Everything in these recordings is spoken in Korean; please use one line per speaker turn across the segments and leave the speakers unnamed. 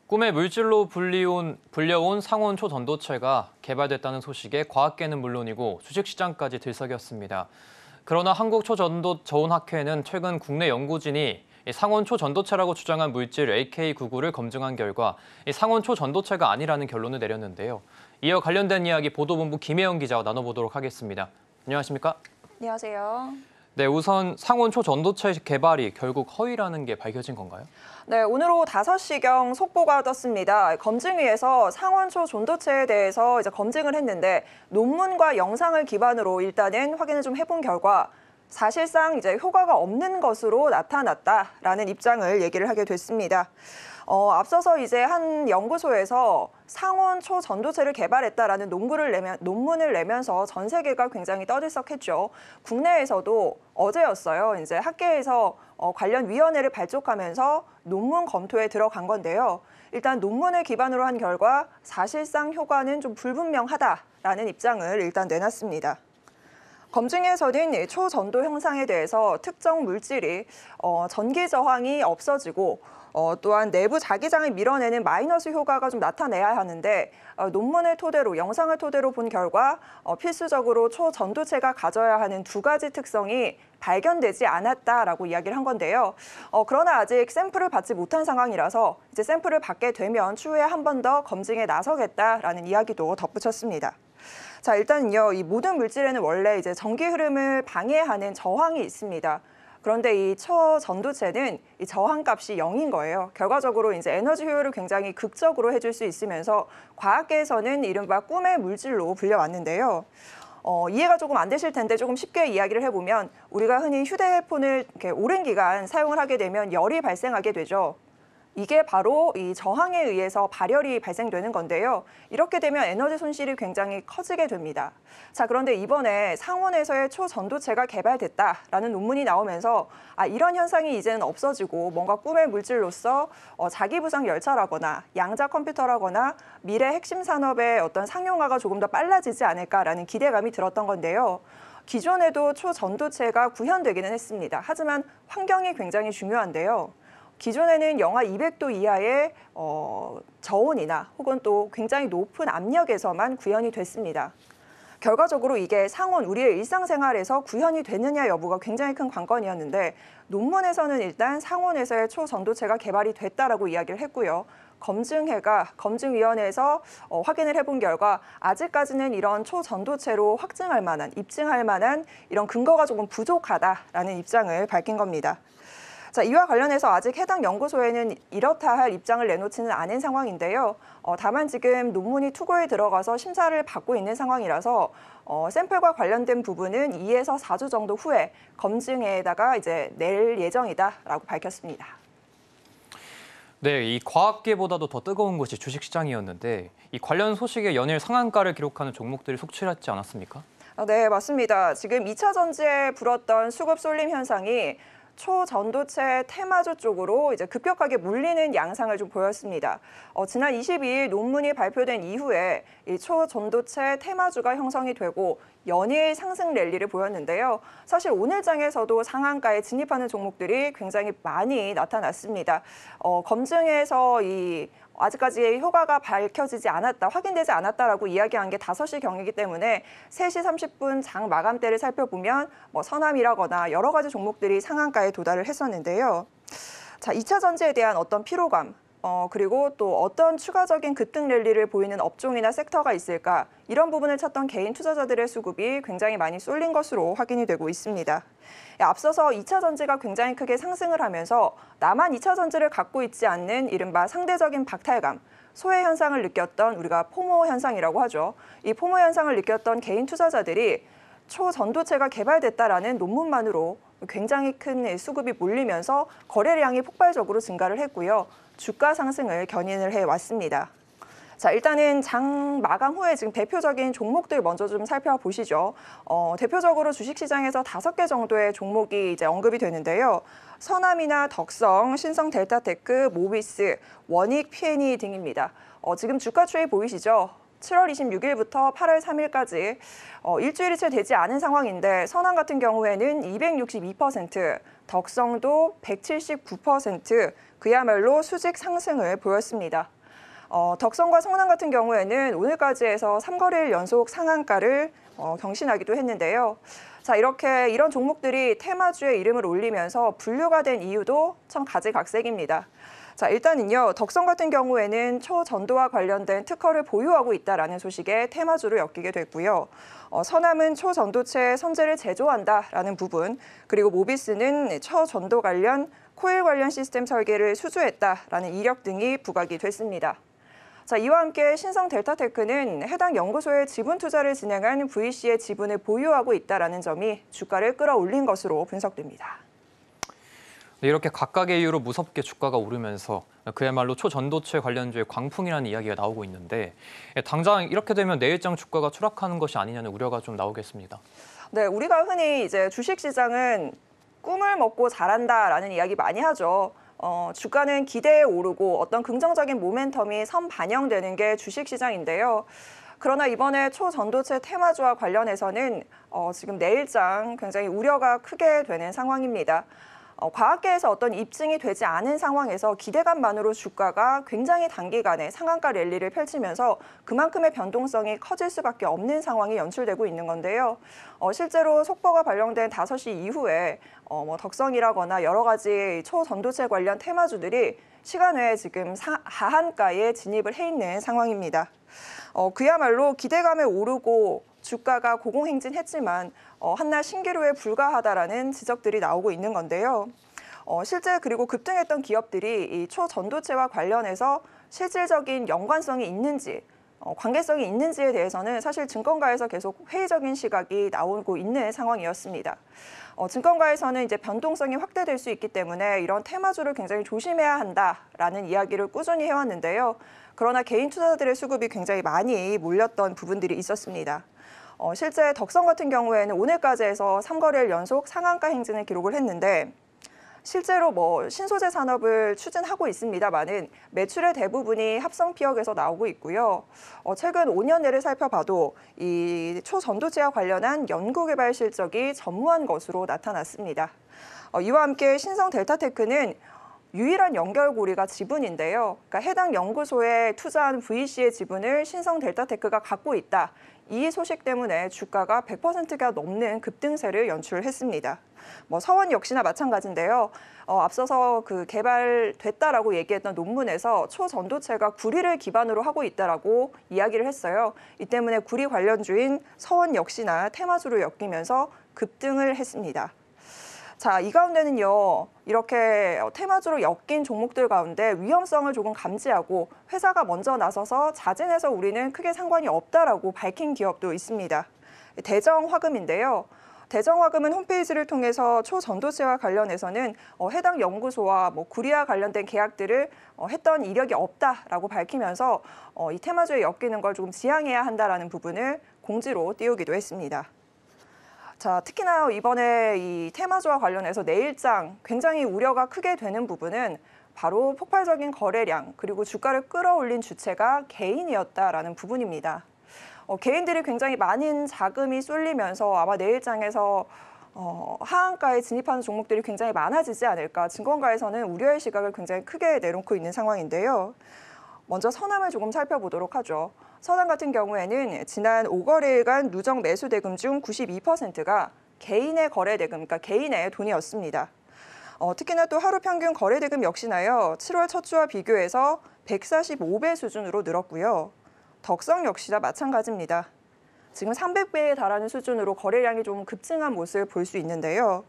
꿈의 물질로 불려온 상온 초전도체가 개발됐다는 소식에 과학계는 물론이고 주식시장까지 들썩였습니다. 그러나 한국초전도저온학회는 최근 국내 연구진이 상온 초전도체라고 주장한 물질 AK99를 검증한 결과 상온 초전도체가 아니라는 결론을 내렸는데요. 이어 관련된 이야기 보도본부 김혜영 기자와 나눠보도록 하겠습니다. 안녕하십니까?
안녕하세요.
네, 우선 상온 초전도체 개발이 결국 허위라는 게 밝혀진 건가요?
네, 오늘 오후 5시경 속보가 떴습니다. 검증위에서 상온 초전도체에 대해서 검증을 했는데 논문과 영상을 기반으로 일단은 확인을 좀 해본 결과 사실상 효과가 없는 것으로 나타났다라는 입장을 얘기를 하게 됐습니다. 앞서서 한 연구소에서 상온 초전도체를 개발했다라는 논문을 내면서 전 세계가 굉장히 떠들썩했죠. 국내에서도 어제였어요. 학계에서 관련 위원회를 발족하면서 논문 검토에 들어간 건데요. 일단 논문을 기반으로 한 결과 사실상 효과는 좀 불분명하다라는 입장을 일단 내놨습니다. 검증에서는 초전도 현상에 대해서 특정 물질이 전기 저항이 없어지고 또한 내부 자기장을 밀어내는 마이너스 효과가 좀 나타내야 하는데 논문을 토대로 영상을 토대로 본 결과 필수적으로 초전도체가 가져야 하는 두 가지 특성이 발견되지 않았다라고 이야기를 한 건데요. 그러나 아직 샘플을 받지 못한 상황이라서 샘플을 받게 되면 추후에 한 번 더 검증에 나서겠다라는 이야기도 덧붙였습니다. 자, 일단은요, 이 모든 물질에는 원래 전기 흐름을 방해하는 저항이 있습니다. 그런데 이 초전도체는 이 저항값이 0인 거예요. 결과적으로 에너지 효율을 굉장히 극적으로 해줄 수 있으면서 과학계에서는 이른바 꿈의 물질로 불려왔는데요. 이해가 조금 안 되실 텐데 조금 쉽게 이야기를 해보면 우리가 흔히 휴대폰을 이렇게 오랜 기간 사용을 하게 되면 열이 발생하게 되죠. 이게 바로 이 저항에 의해서 발열이 발생되는 건데요. 이렇게 되면 에너지 손실이 굉장히 커지게 됩니다. 자, 그런데 이번에 상온에서의 초전도체가 개발됐다라는 논문이 나오면서 이런 현상이 이제는 없어지고 뭔가 꿈의 물질로서 자기부상 열차라거나 양자 컴퓨터라거나 미래 핵심 산업의 어떤 상용화가 조금 더 빨라지지 않을까라는 기대감이 들었던 건데요. 기존에도 초전도체가 구현되기는 했습니다. 하지만 환경이 굉장히 중요한데요. 기존에는 영하 200도 이하의 저온이나 혹은 또 굉장히 높은 압력에서만 구현이 됐습니다. 결과적으로 이게 상온, 우리의 일상생활에서 구현이 되느냐 여부가 굉장히 큰 관건이었는데 논문에서는 일단 상온에서의 초전도체가 개발이 됐다라고 이야기를 했고요. 검증위원회에서 확인을 해본 결과 아직까지는 이런 초전도체로 입증할 만한 이런 근거가 조금 부족하다라는 입장을 밝힌 겁니다. 자, 이와 관련해서 아직 해당 연구소에는 이렇다 할 입장을 내놓지는 않은 상황인데요. 다만 지금 논문이 투고에 들어가서 심사를 받고 있는 상황이라서 샘플과 관련된 부분은 2에서 4주 정도 후에 검증회에다가 낼 예정이다라고 밝혔습니다.
네, 이 과학계보다도 더 뜨거운 것이 주식시장이었는데 이 관련 소식에 연일 상한가를 기록하는 종목들이 속출했지 않았습니까?
네, 맞습니다. 지금 2차 전지에 불었던 수급 쏠림 현상이 초전도체 테마주 쪽으로 급격하게 몰리는 양상을 좀 보였습니다. 지난 22일 논문이 발표된 이후에 이 초전도체 테마주가 형성이 되고 연일 상승 랠리를 보였는데요. 사실 오늘 장에서도 상한가에 진입하는 종목들이 굉장히 많이 나타났습니다. 검증에서 아직까지 효과가 밝혀지지 않았다, 확인되지 않았다라고 이야기한 게 5시 경이기 때문에 3시 30분 장 마감대를 살펴보면 서남이라거나 여러 가지 종목들이 상한가에 도달을 했었는데요. 자, 2차 전지에 대한 어떤 피로감, 그리고 또 어떤 추가적인 급등 랠리를 보이는 업종이나 섹터가 있을까, 이런 부분을 찾던 개인 투자자들의 수급이 굉장히 많이 쏠린 것으로 확인이 되고 있습니다. 앞서서 2차 전지가 굉장히 크게 상승을 하면서 나만 2차 전지를 갖고 있지 않는 이른바 상대적인 박탈감, 소외 현상을 느꼈던 우리가 포모 현상이라고 하죠. 이 포모 현상을 느꼈던 개인 투자자들이 초전도체가 개발됐다라는 논문만으로 굉장히 큰 수급이 몰리면서 거래량이 폭발적으로 증가를 했고요. 주가 상승을 견인을 해왔습니다. 자, 일단은 장 마감 후에 지금 대표적인 종목들 먼저 좀 살펴보시죠. 대표적으로 주식시장에서 5개 정도의 종목이 언급이 되는데요. 서남이나 덕성, 신성델타테크, 모비스, 원익, P&E 등입니다. 지금 주가 추이 보이시죠? 7월 26일부터 8월 3일까지 일주일이 채 되지 않은 상황인데 선한 같은 경우에는 262%, 덕성도 179%, 그야말로 수직 상승을 보였습니다. 덕성과 성남 같은 경우에는 오늘까지 해서 3거래일 연속 상한가를 경신하기도 했는데요. 자, 이런 종목들이 테마주의 이름을 올리면서 분류가 된 이유도 참 가지각색입니다. 자, 일단은요, 덕성 같은 경우에는 초전도와 관련된 특허를 보유하고 있다라는 소식에 테마주로 엮이게 됐고요. 서남은 초전도체 선재를 제조한다라는 부분, 그리고 모비스는 초전도 관련 코일 관련 시스템 설계를 수주했다라는 이력 등이 부각이 됐습니다. 자, 이와 함께 신성 델타테크는 해당 연구소에 지분 투자를 진행한 VC의 지분을 보유하고 있다라는 점이 주가를 끌어올린 것으로 분석됩니다.
네, 이렇게 각각의 이유로 무섭게 주가가 오르면서 그야말로 초전도체 관련주의 광풍이라는 이야기가 나오고 있는데 당장 이렇게 되면 내일장 주가가 추락하는 것이 아니냐는 우려가 좀 나오겠습니다.
네, 우리가 흔히 이제 주식시장은 꿈을 먹고 자란다라는 이야기 많이 하죠. 주가는 기대에 오르고 어떤 긍정적인 모멘텀이 선반영되는 게 주식시장인데요. 그러나 이번에 초전도체 테마주와 관련해서는 지금 내일장 굉장히 우려가 크게 되는 상황입니다. 과학계에서 어떤 입증이 되지 않은 상황에서 기대감만으로 주가가 굉장히 단기간에 상한가 랠리를 펼치면서 그만큼의 변동성이 커질 수밖에 없는 상황이 연출되고 있는 건데요. 실제로 속보가 발령된 5시 이후에 덕성이라거나 여러 가지 초전도체 관련 테마주들이 시간 외에 지금 하한가에 진입을 해 있는 상황입니다. 그야말로 기대감에 오르고 주가가 고공행진했지만 한날 신기루에 불과하다라는 지적들이 나오고 있는 건데요. 실제 그리고 급등했던 기업들이 이 초전도체와 관련해서 실질적인 연관성이 있는지, 관계성이 있는지에 대해서는 사실 증권가에서 계속 회의적인 시각이 나오고 있는 상황이었습니다. 증권가에서는 이제 변동성이 확대될 수 있기 때문에 이런 테마주를 굉장히 조심해야 한다라는 이야기를 꾸준히 해왔는데요. 그러나 개인 투자자들의 수급이 굉장히 많이 몰렸던 부분들이 있었습니다. 실제 덕성 같은 경우에는 오늘까지 해서 3거래일 연속 상한가 행진을 기록을 했는데 실제로 신소재 산업을 추진하고 있습니다만은 매출의 대부분이 합성 피혁에서 나오고 있고요. 최근 5년 내를 살펴봐도 이 초전도체와 관련한 연구개발 실적이 전무한 것으로 나타났습니다. 이와 함께 신성 델타테크는 유일한 연결고리가 지분인데요. 그러니까 해당 연구소에 투자한 VC의 지분을 신성 델타테크가 갖고 있다. 이 소식 때문에 주가가 100%가 넘는 급등세를 연출했습니다. 서원 역시나 마찬가지인데요. 앞서서 그 개발됐다라고 얘기했던 논문에서 초전도체가 구리를 기반으로 하고 있다라고 이야기를 했어요. 이 때문에 구리 관련주인 서원 역시나 테마주로 엮이면서 급등을 했습니다. 자, 이 가운데는요, 이렇게 테마주로 엮인 종목들 가운데 위험성을 조금 감지하고 회사가 먼저 나서서 자진해서 우리는 크게 상관이 없다라고 밝힌 기업도 있습니다. 대정화금인데요. 대정화금은 홈페이지를 통해서 초전도체와 관련해서는 해당 연구소와 구리와 관련된 계약들을 했던 이력이 없다라고 밝히면서 이 테마주에 엮이는 걸 조금 지양해야 한다라는 부분을 공지로 띄우기도 했습니다. 자, 특히나 이번에 이 테마주와 관련해서 내일장 굉장히 우려가 크게 되는 부분은 바로 폭발적인 거래량 그리고 주가를 끌어올린 주체가 개인이었다라는 부분입니다. 개인들이 굉장히 많은 자금이 쏠리면서 아마 내일장에서 하한가에 진입하는 종목들이 굉장히 많아지지 않을까. 증권가에서는 우려의 시각을 굉장히 크게 내놓고 있는 상황인데요. 먼저 서남을 조금 살펴보도록 하죠. 서남 같은 경우에는 지난 5거래일간 누적 매수 대금 중 92%가 개인의 거래 대금, 그러니까 개인의 돈이었습니다. 특히나 또 하루 평균 거래 대금 역시나요. 7월 첫 주와 비교해서 145배 수준으로 늘었고요. 덕성 역시나 마찬가지입니다. 지금 300배에 달하는 수준으로 거래량이 좀 급증한 모습을 볼 수 있는데요.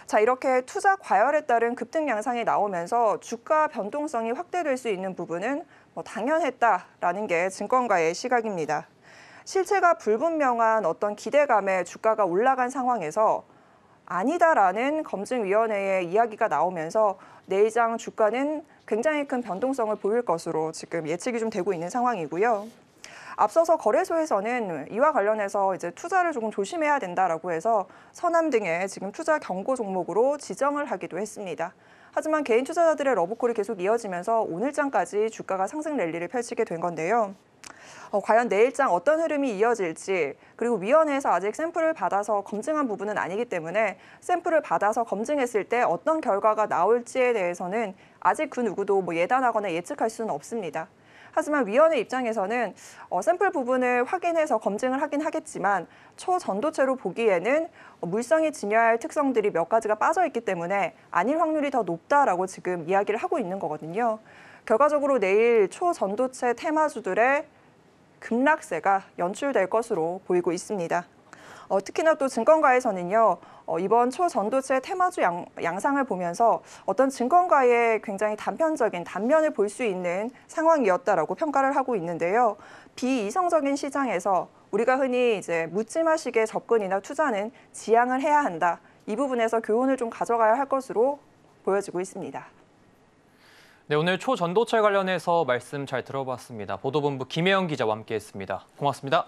자, 이렇게 투자 과열에 따른 급등 양상이 나오면서 주가 변동성이 확대될 수 있는 부분은 당연했다라는 게 증권가의 시각입니다. 실체가 불분명한 어떤 기대감에 주가가 올라간 상황에서 아니다라는 검증위원회의 이야기가 나오면서 내일장 주가는 굉장히 큰 변동성을 보일 것으로 지금 예측이 좀 되고 있는 상황이고요. 앞서서 거래소에서는 이와 관련해서 이제 투자를 조금 조심해야 된다라고 해서 서남 등의 지금 투자 경고 종목으로 지정을 하기도 했습니다. 하지만 개인 투자자들의 러브콜이 계속 이어지면서 오늘장까지 주가가 상승 랠리를 펼치게 된 건데요. 과연 내일장 어떤 흐름이 이어질지, 그리고 위원회에서 아직 샘플을 받아서 검증한 부분은 아니기 때문에 샘플을 받아서 검증했을 때 어떤 결과가 나올지에 대해서는 아직 그 누구도 예단하거나 예측할 수는 없습니다. 하지만 위원회 입장에서는 샘플 부분을 확인해서 검증을 하긴 하겠지만 초전도체로 보기에는 물성이 진화할 특성들이 몇 가지가 빠져 있기 때문에 아닐 확률이 더 높다라고 지금 이야기를 하고 있는 거거든요. 결과적으로 내일 초전도체 테마주들의 급락세가 연출될 것으로 보이고 있습니다. 특히나 또 증권가에서는요, 이번 초전도체 테마주 양상을 보면서 어떤 증권가의 굉장히 단편적인 단면을 볼 수 있는 상황이었다라고 평가를 하고 있는데요. 비이성적인 시장에서 우리가 흔히 이제 묻지마식의 접근이나 투자는 지양을 해야 한다. 이 부분에서 교훈을 좀 가져가야 할 것으로 보여지고 있습니다.
네, 오늘 초전도체 관련해서 말씀 잘 들어봤습니다. 보도본부 김혜영 기자와 함께했습니다. 고맙습니다.